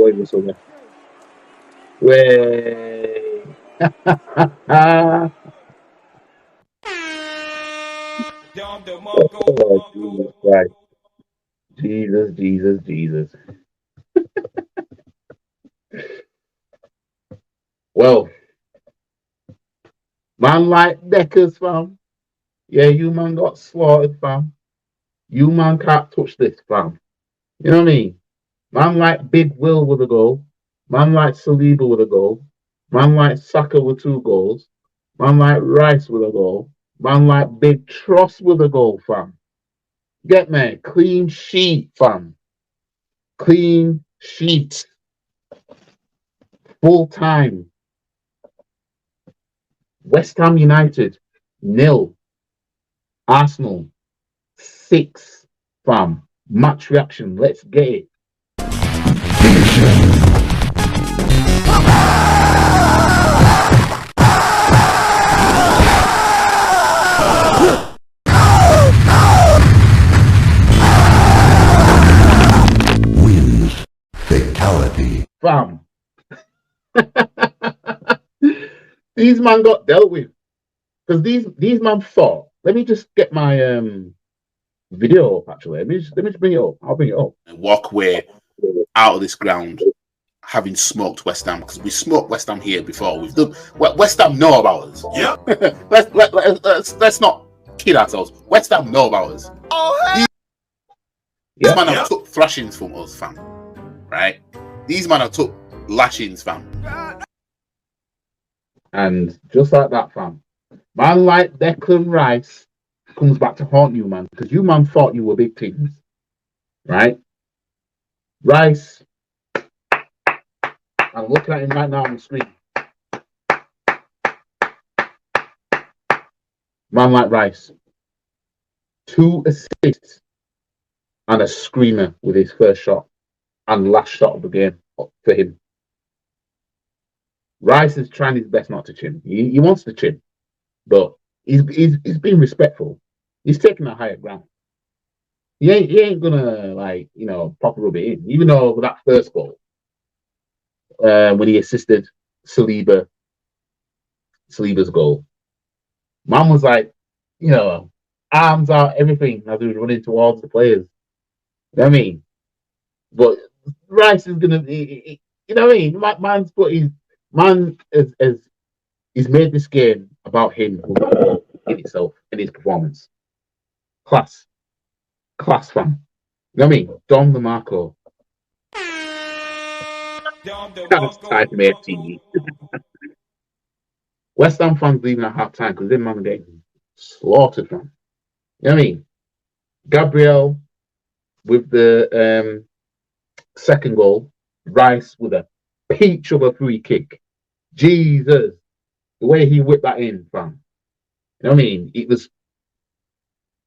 going with somewhere. Way. Oh, Jesus Christ. Jesus, Jesus, Jesus. Well, man like Deckers, fam. Yeah, you man got slaughtered, fam. You man can't touch this, fam. You know what I mean? Man like Big Will with a goal. Man like Saliba with a goal. Man like Saka with 2 goals. Man like Rice with a goal. Man like Big Tross with a goal, fam. Get me? Clean sheet, fam. Clean sheet. Full time. West Ham United, 0. Arsenal, 6, fam. Match reaction. Let's get it. Wins. Fatality. Fam. These man got dealt with. Because these man thought, let me just get my video up actually. Let me just bring it up. I'll bring it up. And walk away out of this ground having smoked West Ham, because we smoked West Ham here before. We've done West Ham know about us. Yeah. let's not kid ourselves. West Ham know about us. Oh, these man have took thrashings from us, fam. Right? These man have took lashings, fam. And just like that, fam. Man like Declan Rice comes back to haunt you, man, because you man thought you were big teams. Right? Rice, I'm looking at him right now on the screen. Man like Rice, 2 assists and a screamer with his first shot and last shot of the game for him. Rice is trying his best not to chin. He wants to chin, but he's being respectful. He's taking a higher ground. He ain't gonna proper rub it in. Even though with that first goal, when he assisted Saliba's goal, man was like, arms out, everything as he was running towards the players. You know what I mean? But Rice is gonna be, you know what I mean? Man's put his man has he's made this game about him in itself, in his performance. Class, fam. You know what I mean? Don DeMarco. That's type of TV. West Ham fans leaving at half time because they man getting slaughtered, fam. You know what I mean? Gabriel with the second goal, Rice with a peach of a free kick. Jesus, the way he whipped that in, fam. You know what I mean? It was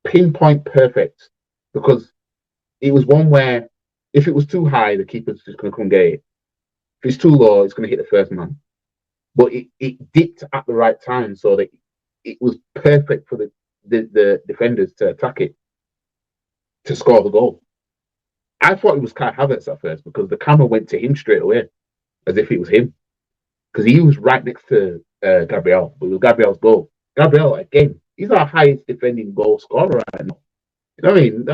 pinpoint perfect because it was one where if it was too high, the keeper's just going to come get it. If it's too low, it's going to hit the first man. But it dipped at the right time so that it was perfect for the defenders to attack it, to score the goal. I thought it was Kai Havertz at first because the camera went to him straight away, as if it was him. Because he was right next to Gabriel, but it was Gabriel's goal. Gabriel, again, he's our highest defending goal scorer right now. You know what I mean?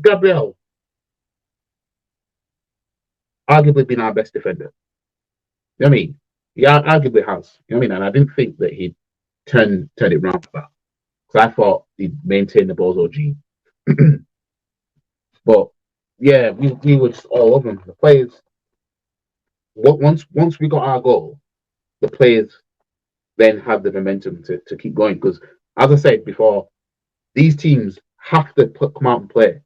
Gabriel, arguably been our best defender. You know what I mean? Yeah, arguably has. You know what I mean? And I didn't think that he'd turn it round for that. Because I thought he'd maintain the Bozo G. But yeah, we were just all over him. The players, once we got our goal, the players then had the momentum to keep going. Because as I said before, these teams have to come out and play.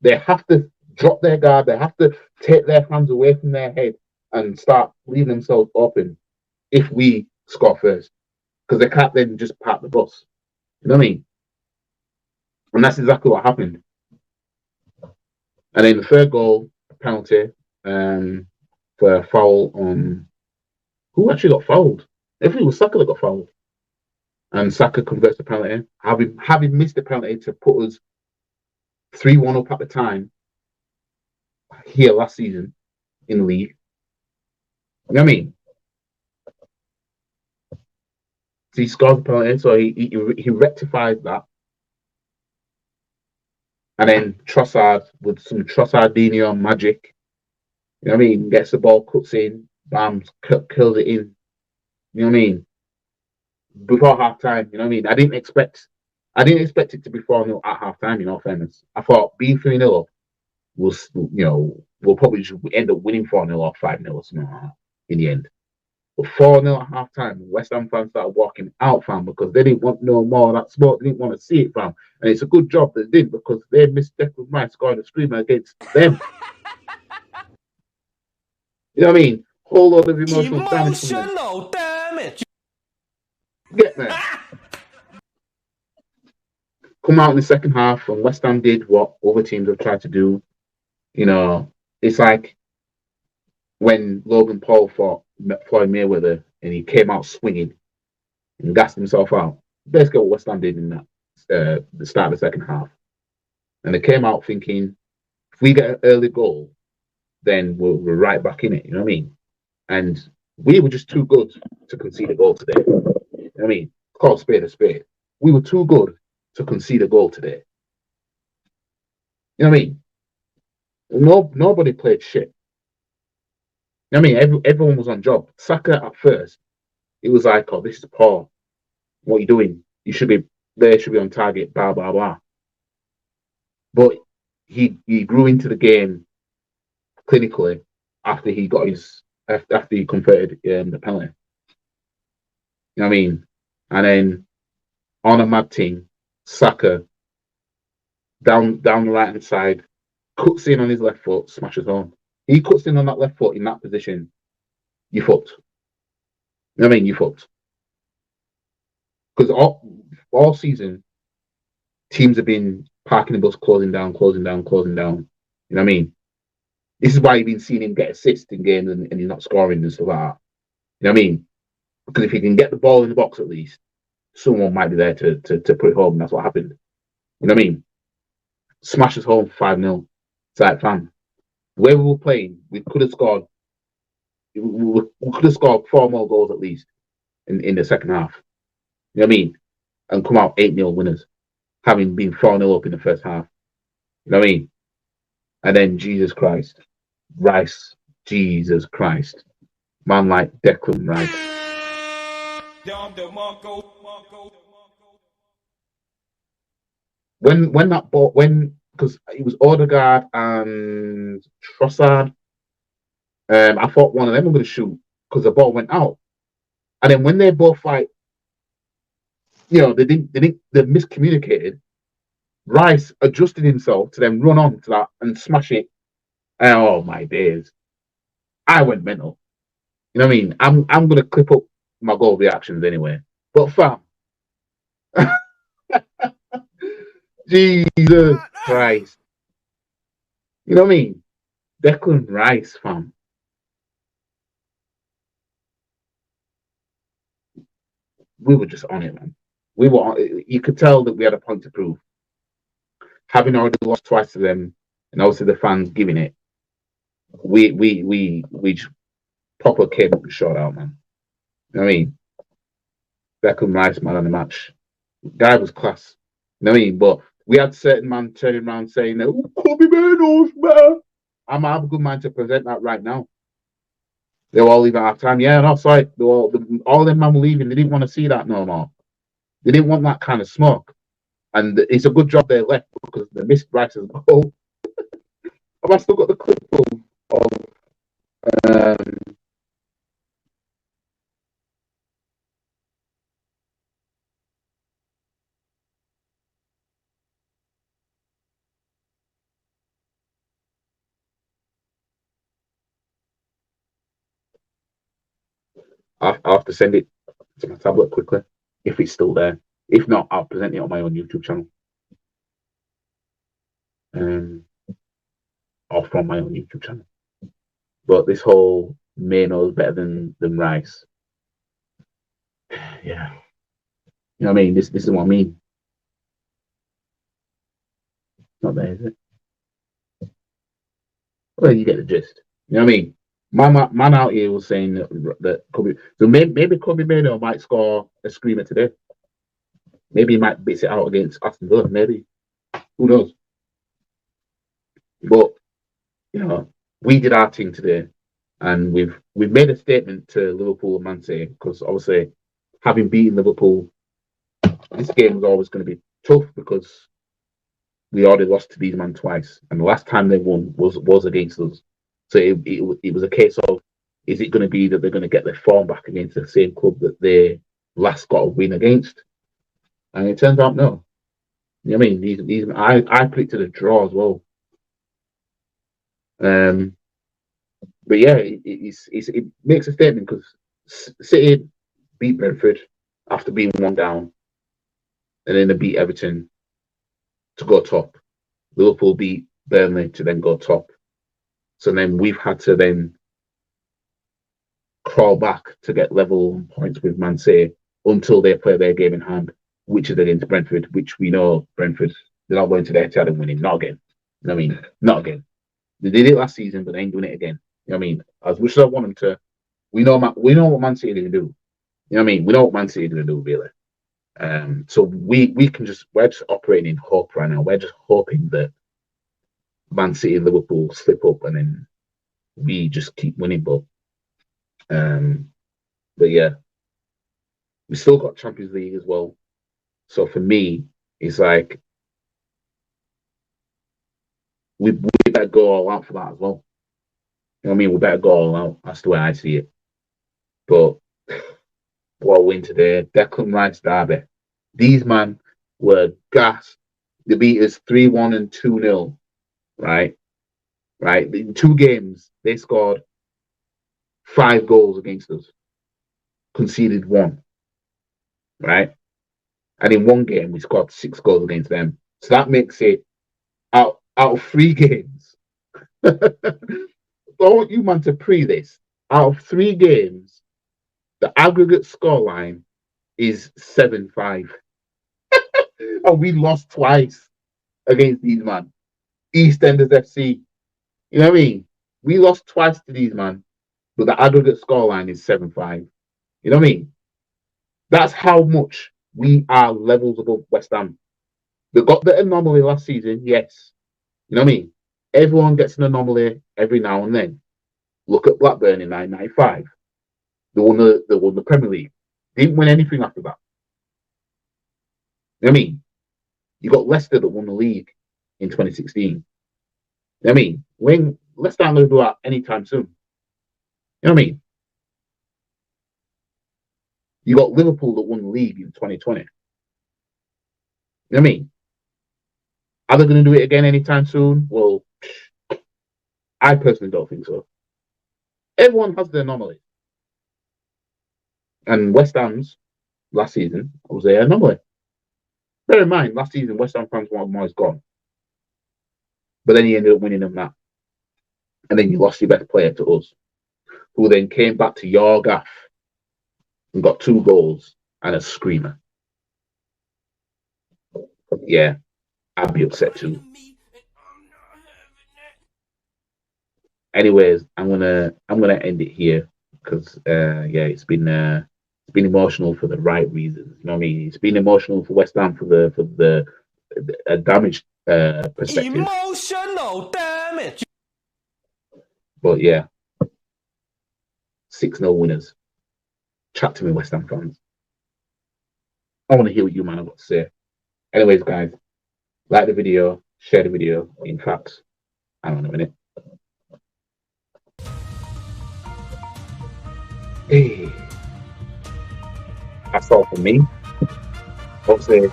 They have to drop their guard. They have to take their hands away from their head and start leaving themselves open if we score first. Because they can't then just park the bus. You know what I mean? And that's exactly what happened. And then the third goal, penalty, for a foul on... Who actually got fouled? I think it was Saka that got fouled. And Saka converts the penalty. Having missed the penalty to put us 3-1 up at the time, here last season in the league. You know what I mean? So he scored the penalty, so he rectified that. And then Trossard with some Trossardinho magic. You know what I mean? Gets the ball, cuts in, bam, kills it in. You know what I mean? Before half time, you know what I mean? I didn't expect it to be 4-0 at half time, in all fairness. I thought being 3-0 up we'll probably just end up winning 4-0 or 5-0 or something like that in the end. But 4-0 at half time, West Ham fans started walking out, fam, because they didn't want no more of that sport. They didn't want to see it, fam. And it's a good job they did because they missed Declan Rice scoring a screamer against them. You know what I mean? Whole lot of emotional damage from them. Emotional damage. Get there. Come out in the second half, and West Ham did what other teams have tried to do. You know, it's like when Logan Paul fought Floyd Mayweather and he came out swinging and gassed himself out. Basically, what West Ham did in that the start of the second half. And they came out thinking, if we get an early goal, then we're right back in it. You know what I mean? And we were just too good to concede a goal today. You know what I mean? Call spade a spade. We were too good to concede a goal today. You know what I mean? Nobody played shit. You know what I mean? Everyone was on job. Saka at first, it was like, oh, this is poor. What are you doing? You should be there, should be on target, blah, blah, blah. But he grew into the game clinically after he converted the penalty. You know what I mean? And then on a mad team, Saka down the right hand side, cuts in on his left foot, smashes home. He cuts in on that left foot in that position, you fucked. You know what I mean? You fucked. Because all season, teams have been parking the bus, closing down. You know what I mean? This is why you've been seeing him get assists in games and he's not scoring and stuff like that. You know what I mean? Because if he can get the ball in the box at least, someone might be there to put it home. And that's what happened. You know what I mean? Smashes home 5-0. It's like, fam, the way we were playing, we could have scored. We could have scored 4 more goals at least in the second half. You know what I mean? And come out 8-0 winners, having been 4-0 up in the first half. You know what I mean? And then Jesus Christ, Rice, Jesus Christ, man like Declan Rice. When that ball, because it was Odegaard and Trossard, I thought one of them were going to shoot because the ball went out. And then when they both fight, they miscommunicated. Rice adjusted himself to then run on to that and smash it. Oh my days. I went mental. You know what I mean? I'm gonna clip up my goal reactions anyway. But fam, Jesus Christ. You know what I mean? Declan Rice, fam. We were just on it, man. You could tell that we had a point to prove. Having already lost twice to them, and obviously the fans giving it, we just proper came up and shot out, man. You know what I mean? Beckham Rice, man, on the match. Guy was class. You know what I mean? But we had certain man turning around saying, oh, Kobe Manos, man. I have a good mind to present that right now. They were all leaving at half time. Yeah, no, sorry. All them man were leaving. They didn't want to see that no more. They didn't want that kind of smoke. And it's a good job they left because they missed Rice's goal. Have I still got the clip of I'll have to send it to my tablet quickly if it's still there. If not, I'll present it on my own YouTube channel. Or from my own YouTube channel. But this whole Mano is better than Rice. Yeah. You know what I mean? This is what I mean. Not there, is it? Well, you get the gist. You know what I mean? Man out here was saying that Kobe. So maybe Kobe Mano might score a screamer today. Maybe he might bits it out against Aston Villa. Maybe, who knows? But you know, we did our thing today, and we've made a statement to Liverpool and Man City because obviously, having beaten Liverpool, this game was always going to be tough because we already lost to these men twice, and the last time they won was against us. So it was a case of, is it going to be that they're going to get their form back against the same club that they last got a win against? And it turns out no. You know what I mean? These I predicted a draw as well. Um, but yeah, it makes a statement because City beat Brentford after being one down, and then they beat Everton to go top. Liverpool beat Burnley to then go top. So then we've had to then crawl back to get level points with Man City until they play their game in hand, which is against Brentford, which we know Brentford, they're not going to their Etihad and winning. Not again. You know what I mean? Not again. They did it last season, but they ain't doing it again. You know what I mean? As much as I want them to, we know what Man City are going to do. You know what I mean? We know what Man City are going to do, really. So we're just operating in hope right now. We're just hoping that Man City and Liverpool slip up and then we just keep winning. But yeah, we still got Champions League as well. So for me, it's like we better go all out for that as well. You know what I mean? We better go all out. That's the way I see it. But what a win today. Declan Rice derby. These man were gassed. They beat us 3-1 and 2-0. Right? Right. In 2 games, they scored 5 goals against us. Conceded 1. Right? And in 1 game, we scored 6 goals against them. So that makes it out of 3 games. I want you man to pre this. Out of 3 games, the aggregate scoreline is 7-5. And we lost twice against these man. EastEnders FC. You know what I mean? We lost twice to these man, but the aggregate scoreline is 7-5. You know what I mean? That's how much we are levels above West Ham. They got the anomaly last season, yes. You know what I mean? Everyone gets an anomaly every now and then. Look at Blackburn in 1995. They won the Premier League. Didn't win anything after that. You know what I mean? You got Leicester that won the league in 2016. You know what I mean? When Leicester aren't going to do that anytime soon. You know what I mean? You got Liverpool that won the league in 2020. You know what I mean? Are they going to do it again anytime soon? Well, I personally don't think so. Everyone has their anomaly. And West Ham's last season was their anomaly. Bear in mind, last season, West Ham fans wanted Moyes gone. But then he ended up winning them that. And then you lost your best player to us, who then came back to your gaff and got 2 goals and a screamer. Yeah, I'd be upset too. Anyways, I'm gonna end it here because it's been emotional for the right reasons. You know what I mean? It's been emotional for West Ham for the damage perspective. Emotional damage. But yeah, 6-0 winners. Chat to me, West Ham fans. I want to hear what you man have got to say. Anyways, guys, like the video, share the video. In fact, hang on a minute. Hey, that's all for me. Obviously,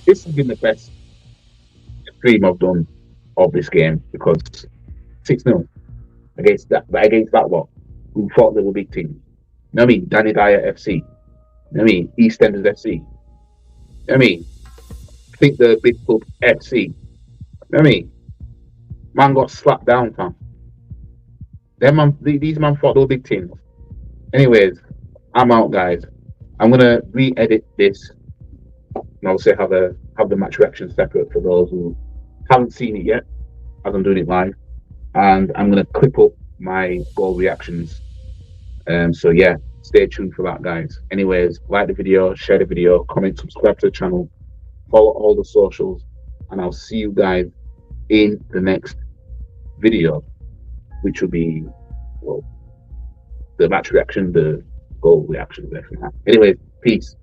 this has been the best stream I've done of this game because 6-0 against that lot who thought they were big teams. You know what I mean? Danny Dyer FC. You know what I mean? EastEnders FC. You know what I mean? Think the big club FC. You know what I mean? Man got slapped down, fam. These man thought they were big teams. Anyways, I'm out, guys. I'm gonna re-edit this and also have the match reaction separate for those who haven't seen it yet, as I'm doing it live. And I'm gonna clip up my goal reactions. So yeah, stay tuned for that, guys. Anyways, like the video, share the video, comment, subscribe to the channel, follow all the socials, and I'll see you guys in the next video, which will be, well, the match reaction, the goal reaction, everything. Anyway, peace.